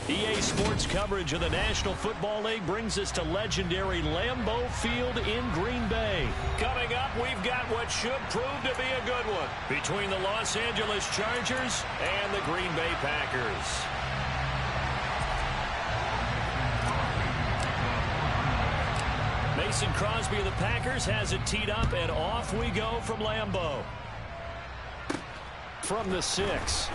EA Sports coverage of the National Football League brings us to legendary Lambeau Field in Green Bay. Coming up, we've got what should prove to be a good one between the Los Angeles Chargers and the Green Bay Packers. Mason Crosby of the Packers has it teed up, and off we go from Lambeau. From the 6.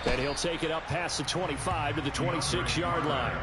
And he'll take it up past the 25 to the 26-yard line.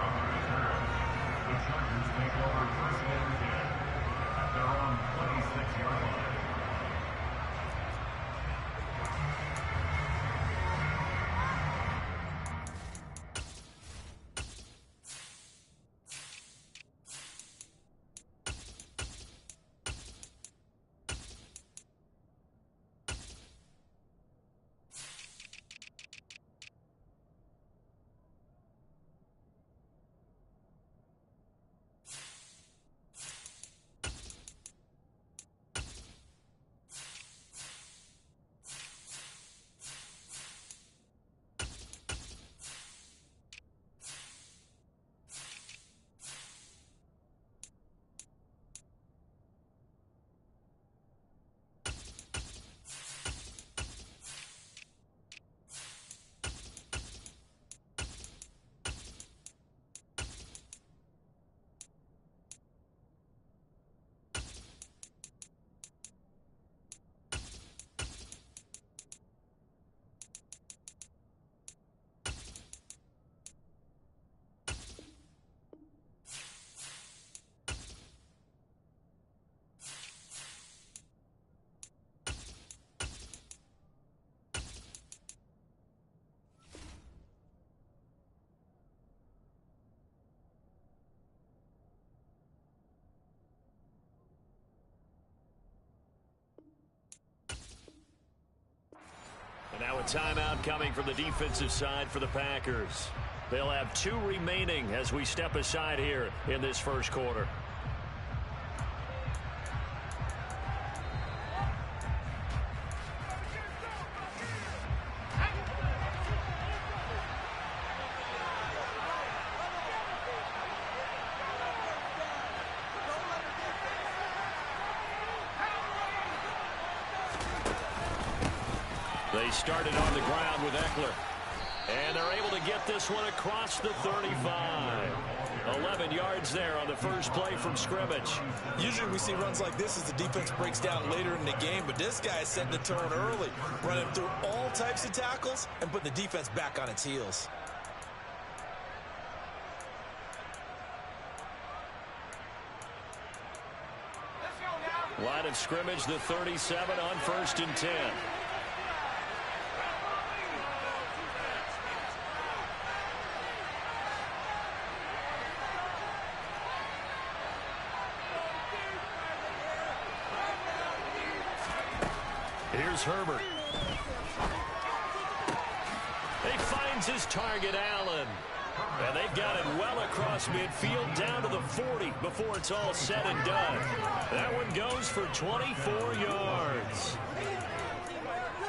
And now a timeout coming from the defensive side for the Packers. They'll have 2 remaining as we step aside here in this first quarter. They started on the ground with Eckler. And they're able to get this one across the 35. 11 yards there on the first play from scrimmage. Usually we see runs like this as the defense breaks down later in the game, but this guy is setting the tone early, running through all types of tackles and putting the defense back on its heels. Line of scrimmage, the 37 on 1st and 10. Here's Herbert. He finds his target, Allen. And they've got it well across midfield down to the 40 before it's all said and done. That one goes for 24 yards.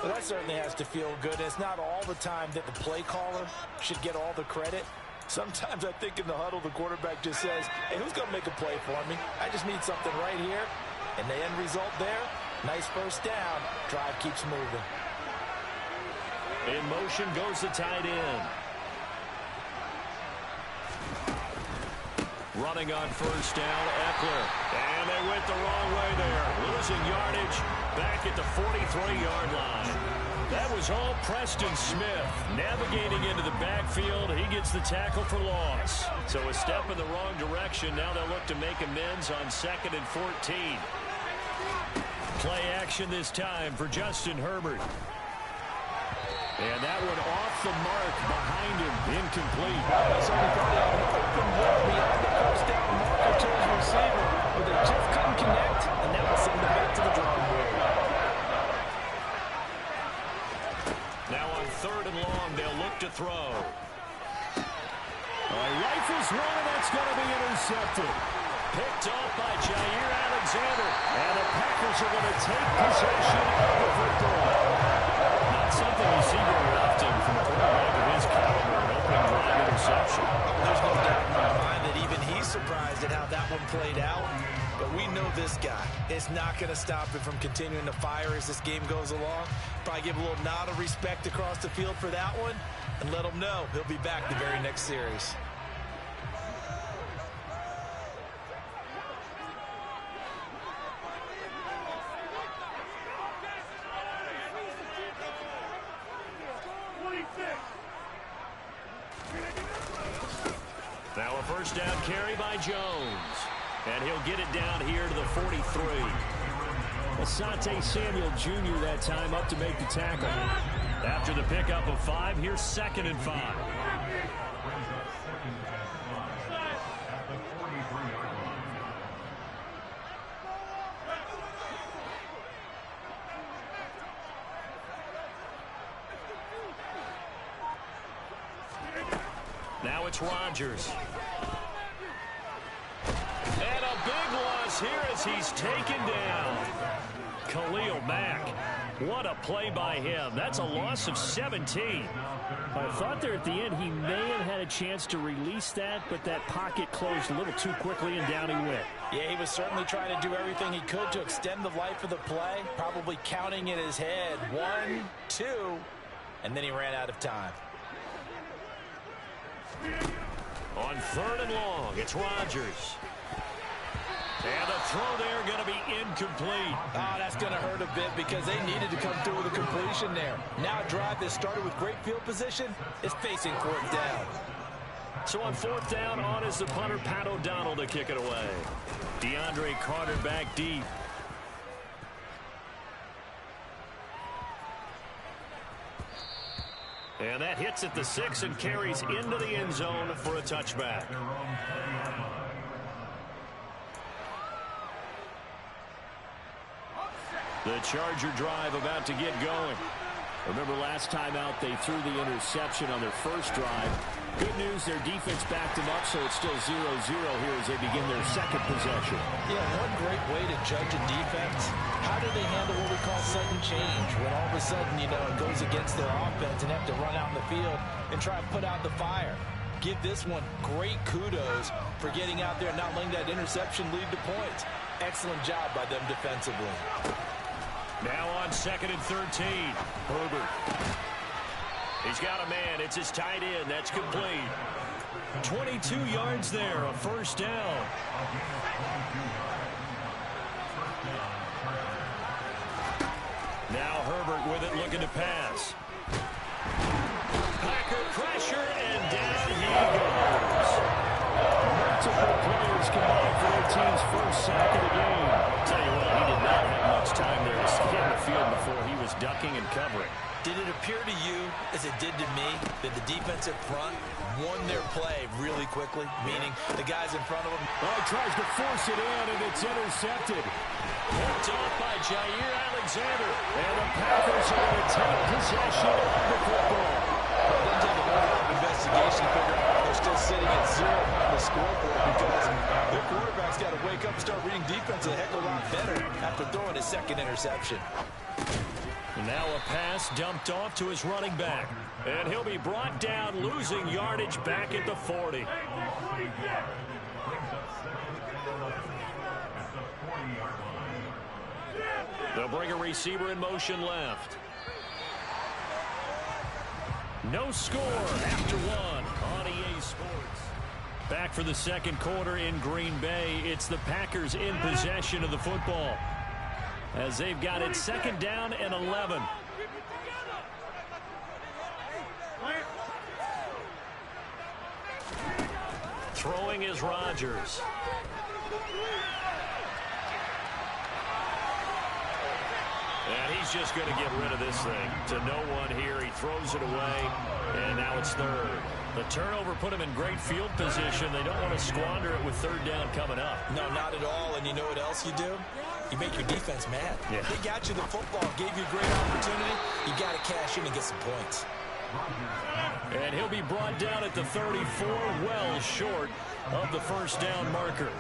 Well, that certainly has to feel good. It's not all the time that the play caller should get all the credit. Sometimes I think in the huddle, the quarterback just says, hey, who's going to make a play for me? I just need something right here. And the end result there, nice first down. Drive keeps moving. In motion goes the tight end. Running on first down, Eckler. And they went the wrong way there. Losing yardage back at the 43-yard line. That was all Preston Smith. Navigating into the backfield, he gets the tackle for loss. So a step in the wrong direction. Now they'll look to make amends on 2nd and 14. Play action this time for Justin Herbert. And that one off the mark behind him, incomplete. So he thought he had an open look beyond the first down marker to his receiver, but they just couldn't connect, and that will send him back to the drawing board. Now on 3rd and long, they'll look to throw. Rifles one, and that's going to be intercepted. Picked off by Jair Alexander, and the Packers are going to take possession of the football. Not something you see very often from we know this guy. It's not going to stop him from continuing to fire as this game goes along. Probably give a little nod of respect across the field for that one and let him know he'll be back the very next series. Now a first down carry by Jones. And he'll get it down here to the 43. Asante Samuel Jr. that time up to make the tackle. After the pickup of 5, here's 2nd and 5. Now it's Rodgers. And a big loss here as he's taken down. Khalil Mack. What a play by him. That's a loss of 17. I thought there at the end he may have had a chance to release that, but that pocket closed a little too quickly and down he went. Yeah, he was certainly trying to do everything he could to extend the life of the play, probably counting in his head 1, 2, and then he ran out of time. On 3rd and long, it's Rodgers. And the throw there going to be incomplete. Oh, that's going to hurt a bit because they needed to come through with a completion there. Now a drive that started with great field position is facing 4th down. So on 4th down, on is the punter, Pat O'Donnell, to kick it away. DeAndre Carter back deep. And that hits at the 6 and carries into the end zone for a touchback. The Charger drive about to get going. Remember last time out they threw the interception on their first drive. Good news, their defense backed them up, so it's still 0-0 here as they begin their 2nd possession. Yeah, one great way to judge a defense. How do they handle what we call sudden change? When all of a sudden, you know, it goes against their offense and have to run out in the field and try and put out the fire. Give this one great kudos for getting out there and not letting that interception lead to points. Excellent job by them defensively. Now on 2nd and 13. Herbert. He's got a man. It's his tight end. That's complete. 22 yards there. A first down. Now Herbert with it, looking to pass. Packer pressure, and down he goes. Multiple players combined for their team's first sack of the game. Tell you what, he did not have much time there to scan the field before he was ducking and covering. Did it appear to you, as it did to me, that the defensive front won their play really quickly? Meaning the guys in front of them. Oh, he tries to force it in, and it's intercepted. Picked off by Jair Alexander. And the Packers are going to take possession of the football. Then take a whole investigation to figure out they're still sitting at 0 on the scoreboard because their quarterback's got to wake up and start reading defense a heck of a lot better after throwing his 2nd interception. Now a pass dumped off to his running back. And he'll be brought down, losing yardage back at the 40. They'll bring a receiver in motion left. No score after 1 on EA Sports. Back for the 2nd quarter in Green Bay. It's the Packers in possession of the football, as they've got it 2nd down and 11. Throwing is Rodgers. And he's just going to get rid of this thing to no one here. He throws it away, and now it's 3rd. The turnover put him in great field position. They don't want to squander it with 3rd down coming up. No, not at all. And you know what else you do? You make your defense mad. Yeah. They got you the football, gave you a great opportunity. You got to cash in and get some points. And he'll be brought down at the 34, well short of the first down marker.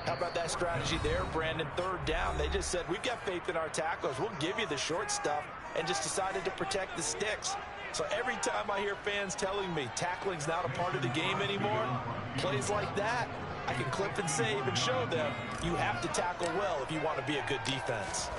How about that strategy there, Brandon? 3rd down. They just said, we've got faith in our tacklers. We'll give you the short stuff, and just decided to protect the sticks. So every time I hear fans telling me tackling's not a part of the game anymore, plays like that, I can clip and save and show them you have to tackle well if you want to be a good defense.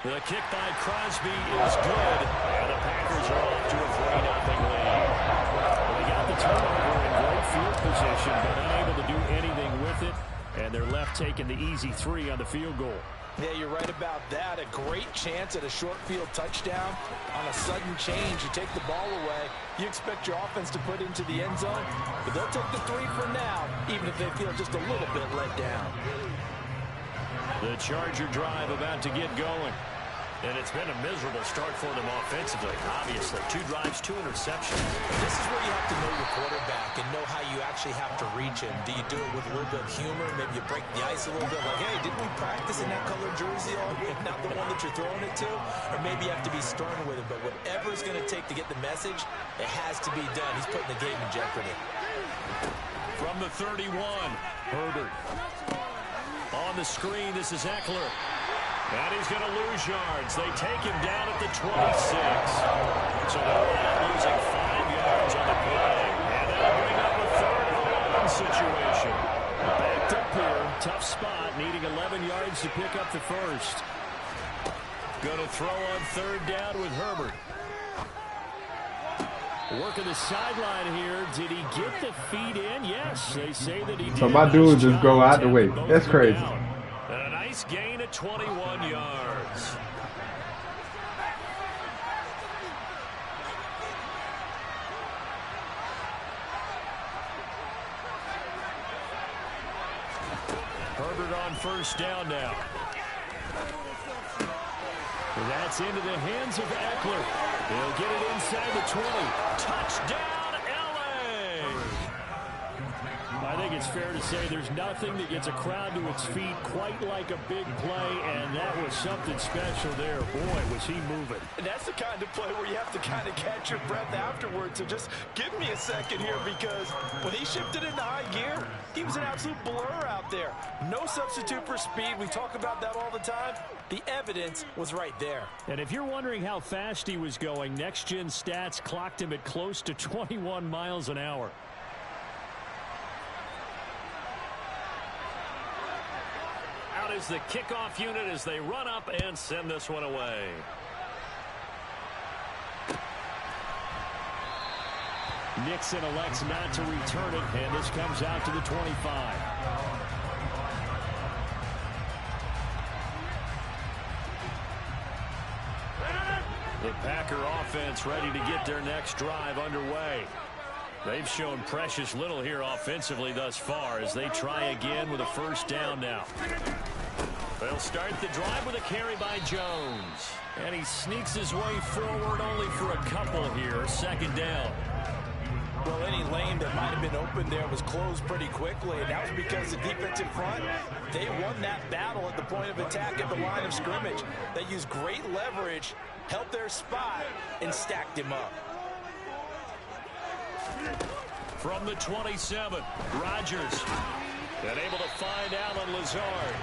The kick by Crosby is good, and the Packers are off to a 3-0 lead. Well, they got the turnover in great field position, but unable to do anything with it, and they're left taking the easy 3 on the field goal. Yeah, you're right about that. A great chance at a short field touchdown. On a sudden change, you take the ball away. You expect your offense to put into the end zone, but they'll take the 3 for now, even if they feel just a little bit let down. The Charger drive about to get going. And it's been a miserable start for them offensively, obviously. 2 drives, 2 interceptions. This is where you have to know your quarterback and know how you actually have to reach him. Do you do it with a little bit of humor? Maybe you break the ice a little bit, like, hey, didn't we practice in that colored jersey all year? Not the one that you're throwing it to? Or maybe you have to be stern with it. But whatever it's going to take to get the message, it has to be done. He's putting the game in jeopardy. From the 31, Herbert. On the screen, this is Eckler. And he's going to lose yards. They take him down at the 26. So they're losing 5 yards on the play. And that'll bring up a 3rd and 11 situation. Backed up here. Tough spot. Needing 11 yards to pick up the first. Going to throw on 3rd down with Herbert. Working the sideline here. Did he get the feet in? Yes, they say that he did. So my dude just go out the way. That's crazy. And a nice gain of 21 yards. Herbert on 1st down now. That's into the hands of Eckler. He'll get it inside the 20. Touchdown, L.A. I think it's fair to say there's nothing that gets a crowd to its feet quite like a big play, and that was something special there. Boy, was he moving. And that's the kind of play where you have to kind of catch your breath afterwards. So just give me a second here, because when he shifted into high gear, he was an absolute blur out there. No substitute for speed. We talk about that all the time. The evidence was right there. And if you're wondering how fast he was going, next-gen stats clocked him at close to 21 miles an hour. Out is the kickoff unit as they run up and send this one away. Nixon elects not to return it, and this comes out to the 25. The Packer offense ready to get their next drive underway. They've shown precious little here offensively thus far as they try again with a 1st down now. They'll start the drive with a carry by Jones. And he sneaks his way forward only for a couple here. 2nd down. Well, any lane that might have been open there was closed pretty quickly, and that was because the defensive front, they won that battle at the point of attack at the line of scrimmage. They used great leverage, held their spot, and stacked him up. From the 27, Rodgers. And able to find Alan Lazard.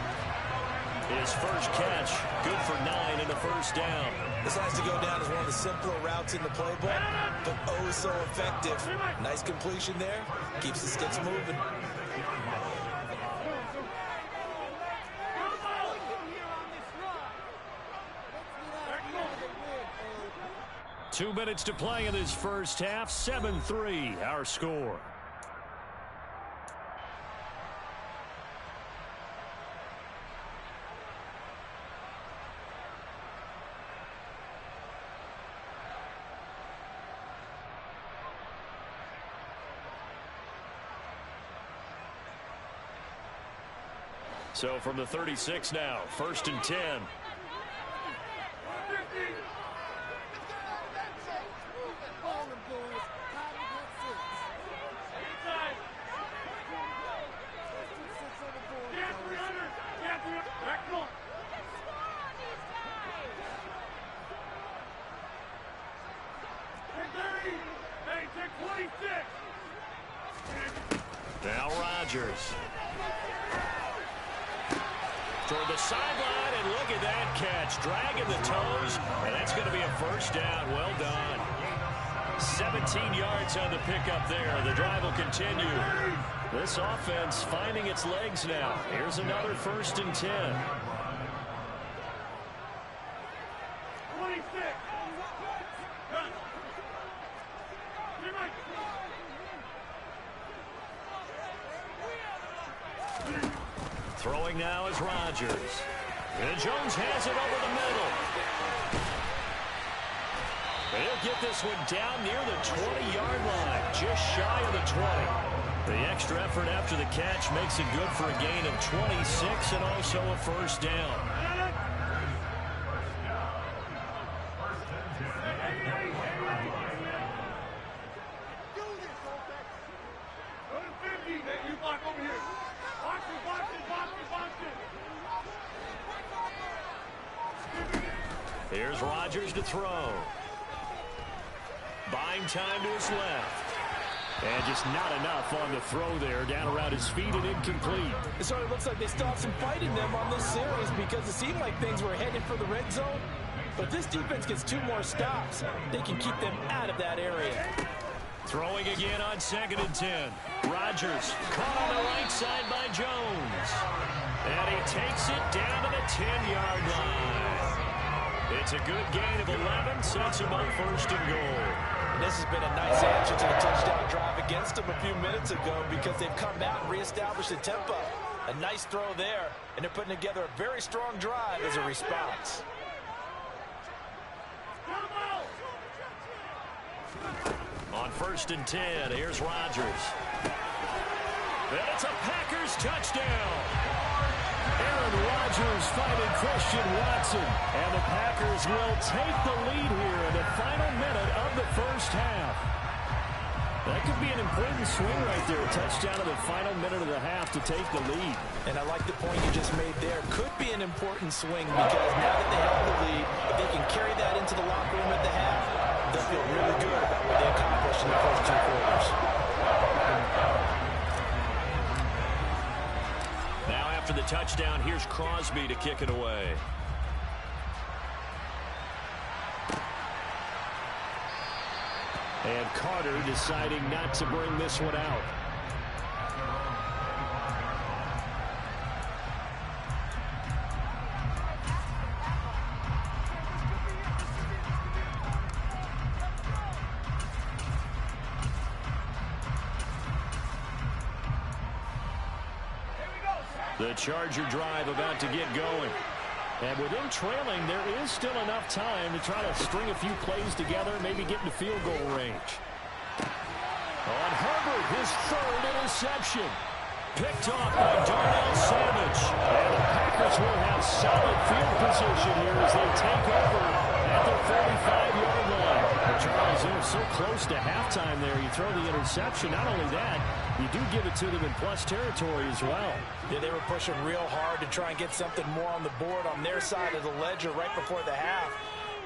His first catch, good for 9 in the 1st down. This has to go down as one of the simpler routes in the playbook, but oh so effective. Nice completion there. Keeps the sticks moving. Two minutes to play in this first half. 7-3, our score. So from the 36 now, 1st and 10. Now Rodgers. Toward the sideline, and look at that catch. Dragging the toes, and that's going to be a 1st down. Well done. 17 yards on the pickup there. The drive will continue. This offense finding its legs now. Here's another 1st and 10. Throwing now is Rodgers. And Jones has it over the middle. He'll get this one down near the 20-yard line, just shy of the 20. The extra effort after the catch makes it good for a gain of 26 and also a 1st down. Here's Rodgers to throw. Buying time to his left. And just not enough on the throw there. Down around his feet and incomplete. It sort of looks like they still have some fight in them on this series because it seemed like things were headed for the red zone. But if this defense gets 2 more stops, they can keep them out of that area. Throwing again on 2nd and 10. Rodgers caught on the right side by Jones. And he takes it down to the 10-yard line. It's a good gain of 11, sets him up 1st and goal. And this has been a nice answer to the touchdown drive against them a few minutes ago because they've come back and reestablished the tempo. A nice throw there, and they're putting together a very strong drive as a response. On 1st and 10, here's Rodgers. And it's a Packers touchdown. Aaron Rodgers finding Christian Watson. And the Packers will take the lead here in the final minute of the 1st half. That could be an important swing right there. A touchdown in the final minute of the half to take the lead. And I like the point you just made there. Could be an important swing because now that they have the lead, if they can carry that into the locker room at the half, they'll feel really good about what they accomplished in the first 2 quarters. Now after the touchdown, here's Crosby to kick it away. And Carter deciding not to bring this one out. The Charger drive about to get going. And with them trailing, there is still enough time to try to string a few plays together, maybe get into field goal range. On Herbert, his 3rd interception. Picked off by Darnell Savage. And the Packers will have solid field position here as they take over at the 45-yard line. But Charles, they're so close to halftime there. You throw the interception. Not only that, you do give it to them in plus territory as well. Yeah, they were pushing real hard to try and get something more on the board on their side of the ledger right before the half.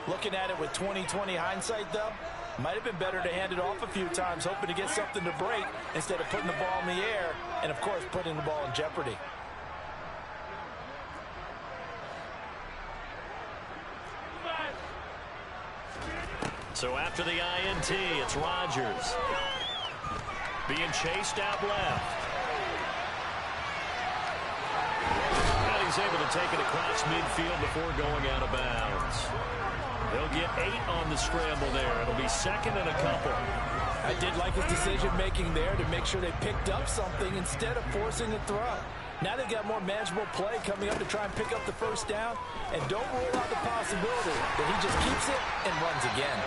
Looking at it with 20/20 hindsight, though, might have been better to hand it off a few times, hoping to get something to break instead of putting the ball in the air and, of course, putting the ball in jeopardy. So after the INT, it's Rodgers. Being chased out left. And he's able to take it across midfield before going out of bounds. They'll get 8 on the scramble there. It'll be 2nd and a couple. I did like his decision-making there to make sure they picked up something instead of forcing a throw. Now they've got more manageable play coming up to try and pick up the 1st down. And don't rule out the possibility that he just keeps it and runs again.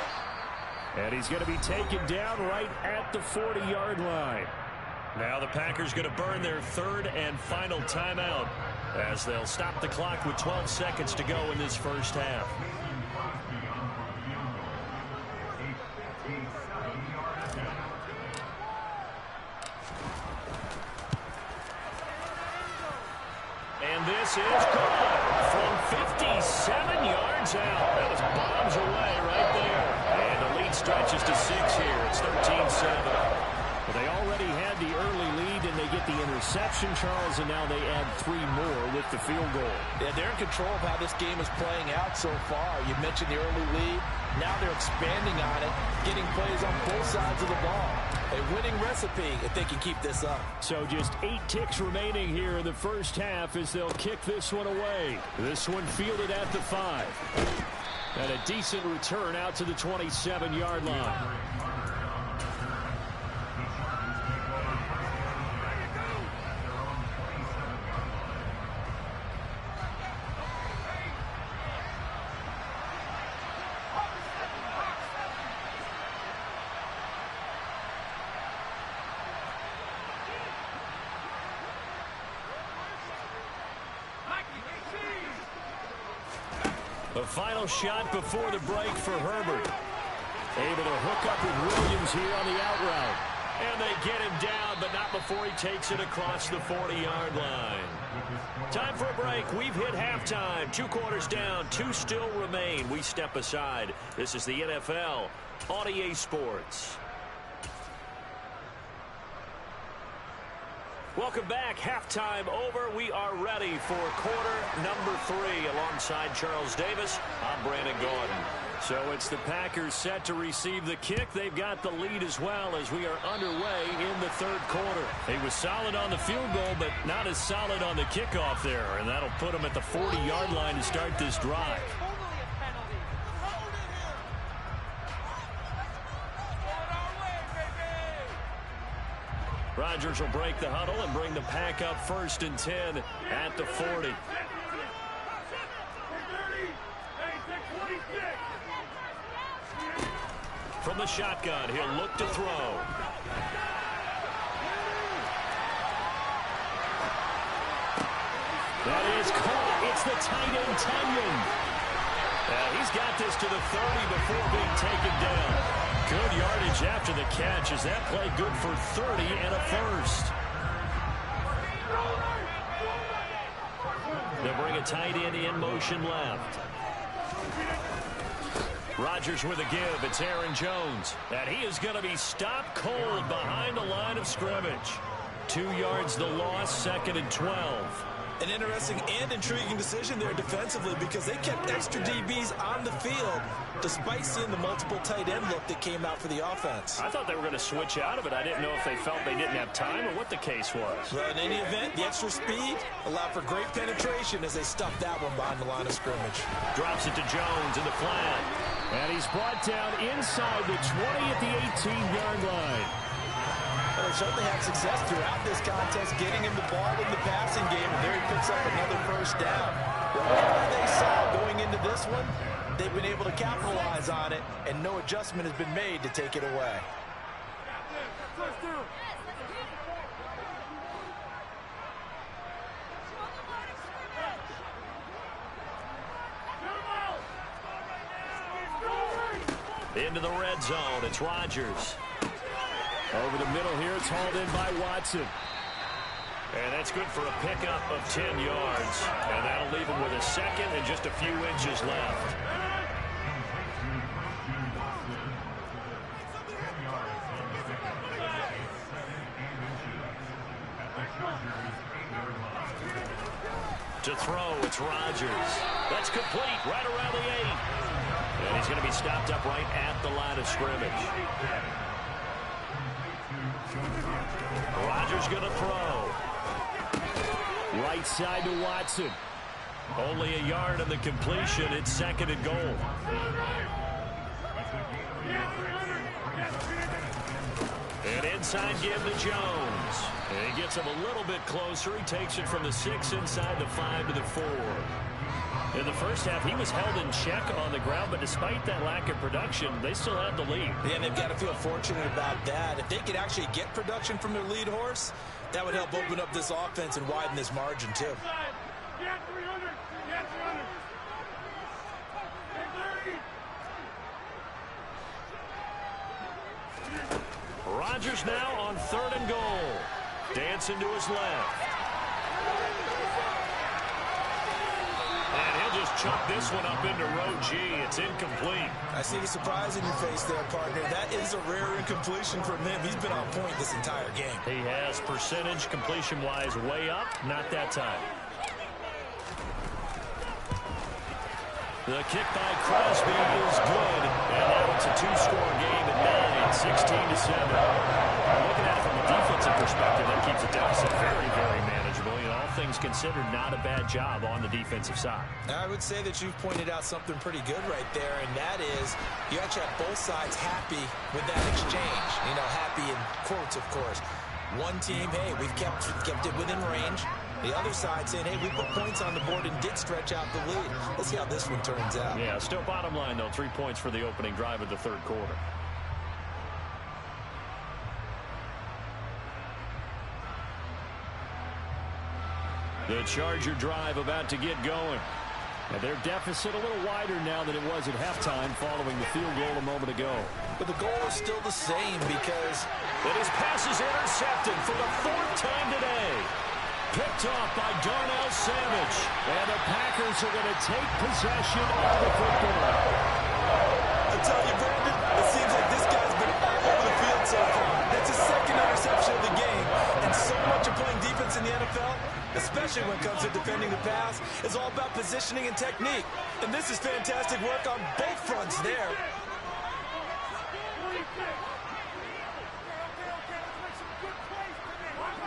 And he's going to be taken down right at the 40-yard line. Now the Packers going to burn their 3rd and final timeout as they'll stop the clock with 12 seconds to go in this 1st half. And this is good from 57 yards out. That was bombs away right there. And the lead stretches to 6 here. It's 13-7. Well, they already had the early lead, and they get the interception, Charles, and now they add 3 more with the field goal. Yeah, they're in control of how this game is playing out so far. You mentioned the early lead. Now they're expanding on it, getting plays on both sides of the ball. A winning recipe if they can keep this up. So just 8 ticks remaining here in the first half as they'll kick this one away. This one fielded at the 5. And a decent return out to the 27-yard line. The final shot before the break for Herbert. Able to hook up with Williams here on the out route. And they get him down, but not before he takes it across the 40-yard line. Time for a break. We've hit halftime. 2 quarters down. 2 still remain. We step aside. This is the NFL on EA Sports. Welcome back. Halftime over. We are ready for quarter number 3 alongside Charles Davis. I'm Brandon Gordon. So it's the Packers set to receive the kick. They've got the lead as well as we are underway in the 3rd quarter. He was solid on the field goal, but not as solid on the kickoff there. And that'll put him at the 40-yard line to start this drive. Rodgers will break the huddle and bring the pack up 1st and 10 at the 40. From the shotgun, he'll look to throw. That is caught. It's the tight end, Tunyon. He's got this to the 30 before being taken down. Good yardage after the catch. Is that play good for 30 and a first? They'll bring a tight end in motion left. Rodgers with a give. It's Aaron Jones. And he is going to be stopped cold behind the line of scrimmage. 2 yards the loss, 2nd and 12. An interesting and intriguing decision there defensively because they kept extra DBs on the field despite seeing the multiple tight end look that came out for the offense. I thought they were going to switch out of it. I didn't know if they felt they didn't have time or what the case was. Well, in any event, the extra speed allowed for great penetration as they stuffed that one behind the line of scrimmage. Drops it to Jones in the flat. And he's brought down inside the 20 at the 18-yard line. Well, they certainly had success throughout this contest, getting him the ball in the passing game, and there he picks up another first down. Whatever they saw going into this one, they've been able to capitalize on it, and no adjustment has been made to take it away. Into the red zone, it's Rodgers. Over the middle here, it's hauled in by Watson. And that's good for a pickup of 10 yards. And that'll leave him with a 2nd and just a few inches left. To throw, it's Rodgers. That's complete, right around the 8. And he's going to be stopped up right at the line of scrimmage. Rodgers going to throw. Right side to Watson. Only a yard on the completion. It's 2nd and goal. And inside give to Jones. And he gets him a little bit closer. He takes it from the 6 inside the 5 to the 4. In the first half, he was held in check on the ground, but despite that lack of production, they still had the lead. Yeah, and they've got to feel fortunate about that. If they could actually get production from their lead horse, that would help open up this offense and widen this margin, too. Rodgers now on 3rd and goal. Dancing to his left. And he'll just chucked this one up into row G. It's incomplete. I see the surprise in your face there, partner. That is a rare incompletion from him. He's been on point this entire game. He has percentage completion-wise way up. Not that time. The kick by Crosby is good. And now it's a two-score game at 9, 16-7. Looking at it from a defensive perspective, that keeps the deficit very, very manageable. You know, all things considered, not a bad job on the defensive side. I would say that you've pointed out something pretty good right there, and that is you actually have both sides happy with that exchange. You know, happy in quotes, of course. One team, hey, we've kept it within range. The other side saying, hey, we put points on the board and did stretch out the lead. Let's see how this one turns out. Yeah, still bottom line, though, 3 points for the opening drive of the third quarter. The Charger drive about to get going. And their deficit a little wider now than it was at halftime following the field goal a moment ago. But the goal is still the same because his pass is intercepted for the 4th time today. Picked off by Darnell Savage. And the Packers are going to take possession of the football. I tell you, Brandon, it seems like this guy's been all over the field so far. That's his 2nd interception of the game. And so much of playing defense in the NFL, especially when it comes to defending the pass, is all about positioning and technique. And this is fantastic work on both fronts there.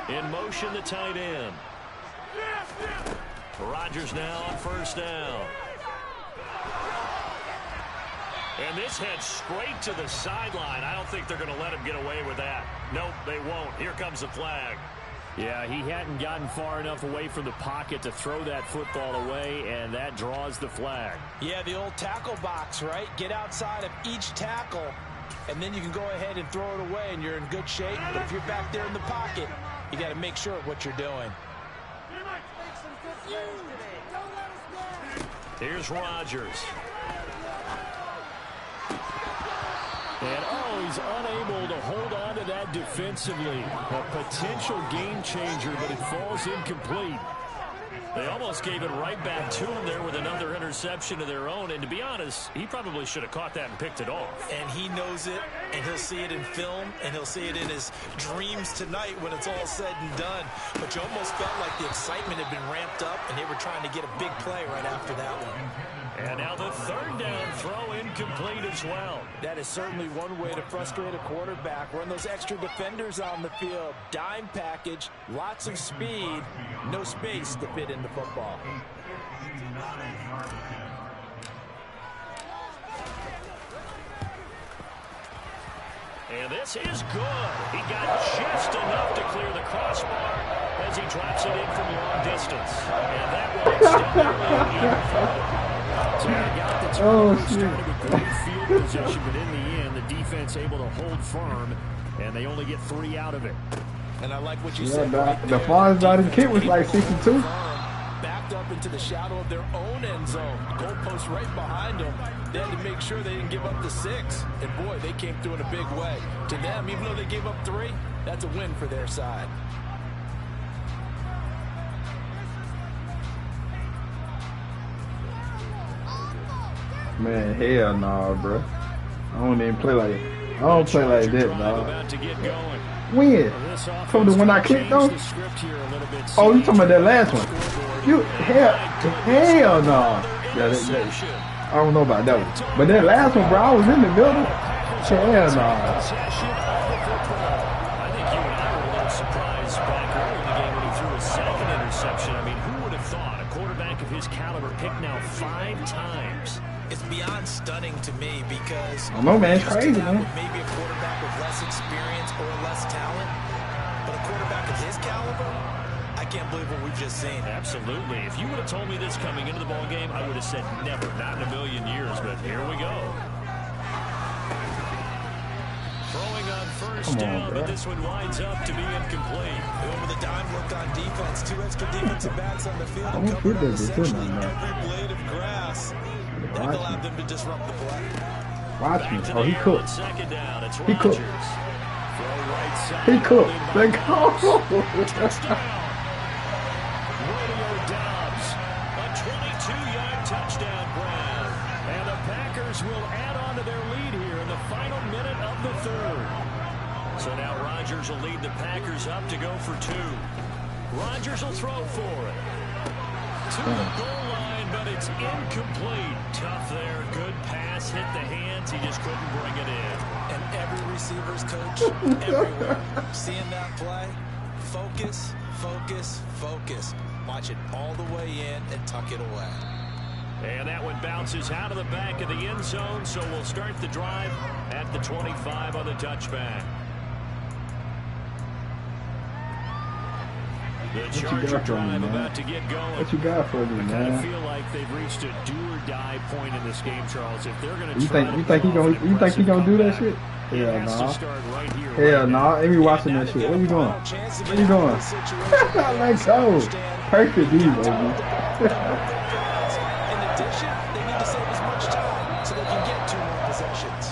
In motion, the tight end. Rodgers now on 1st down. And this heads straight to the sideline. I don't think they're going to let him get away with that. Nope, they won't. Here comes the flag. Yeah, he hadn't gotten far enough away from the pocket to throw that football away, and that draws the flag. Yeah, the old tackle box, right? Get outside of each tackle, and then you can go ahead and throw it away, and you're in good shape. But if you're back there in the pocket, you got to make sure of what you're doing. Here's Rodgers. And, he's unable to hold on to that defensively. A potential game changer, but it falls incomplete. They almost gave it right back to him there with another interception of their own. And to be honest, he probably should have caught that and picked it off. And he knows it, and he'll see it in film, and he'll see it in his dreams tonight when it's all said and done. But you almost felt like the excitement had been ramped up, and they were trying to get a big play right after that one. And now the 3rd down throw incomplete as well. That is certainly one way to frustrate a quarterback. Run those extra defenders on the field. Dime package, lots of speed, no space to fit in the football. And this is good. He got just enough to clear the crossbar as he drops it in from long distance. And that one extended. So they got the turnover, started with great field position, but in the end, the defense able to hold firm, and they only get 3 out of it. And I like what you said. The farthest out of kick was like 62. Backed up into the shadow of their own end zone. Goalpost right behind them. They had to make sure they didn't give up the 6. And boy, they came through in a big way. To them, even though they gave up 3, that's a win for their side. Man, hell nah, bro. I don't even play like I don't play like that, dog. When? Told them when I clicked though? Oh, you talking about that last one? You hell no. Yeah, I don't know about that one. But that last one, bro, I was in the middle. Hell no. I think you and I were a little surprised back early in the game when he threw his 2nd interception. I mean, who would have thought a quarterback of his caliber picked now 5 times? It's beyond stunning to me because I know, man, it's crazy, man. Maybe a quarterback with less experience or less talent, but a quarterback of his caliber, I can't believe what we've just seen. Absolutely. If you would have told me this coming into the ball game, I would have said never, not in a million years. But here we go. Throwing on 1st down, but this one winds up to be incomplete. Over the dime work on defense, 2 extra defensive backs on the field, and covered essentially every blade of grass. That allowed them to disrupt the play. Watch me. Oh, he cooked. He cooked. Right he cooked. They go. Dobbs, a 22-yard touchdown. Bears will add on to their lead here in the final minute of the third. So now Rodgers will lead the Packers up to go for 2. Rodgers will throw for it. To the goal line, but it's incomplete. Tough there. Good pass. Hit the hands. He just couldn't bring it in. And every receiver's coach, everywhere, seeing that play, focus, focus, focus. Watch it all the way in and tuck it away. And that one bounces out of the back of the end zone, so we'll start the drive at the 25 on the touchback. The Charger drive about to get going. What you got for me, man? I feel like they've reached a do-or-die point in this game, Charles. If they're going to you think he gonna do that shit? Hell nah. Hell nah. Let me watching that shit. Where you going? Where you going? Let's go. Perfect D, baby. In addition, they need to save as much time so they can get 2 more possessions.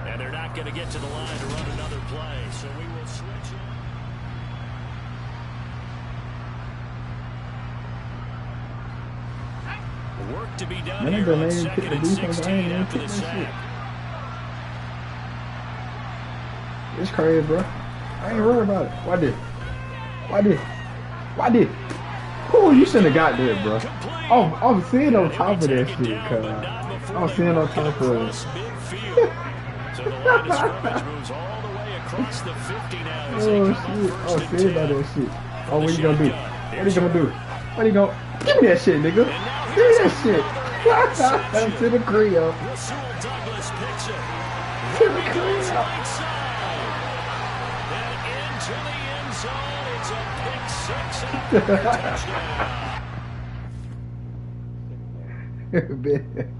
And they're not going to get to the line to run another play, so we will switch it. Work to be done here on 2nd and 16 after the sack. It's crazy, bro. I ain't worried about it. Why did? Oh, you shouldn't have got that, bro. Oh, I'm sitting on top of that shit, cuz. I'm sitting on top of it. So the line of scrimmage moves all the way across the 50 now as they come up first and 10. About that shit. Oh, what you gonna do? What you gonna give me that shit, nigga? Give me that shit. To the crib. Rasul Douglas picks it. To the crib. Right side. And into the end zone. It's a pick 6 and a touchdown.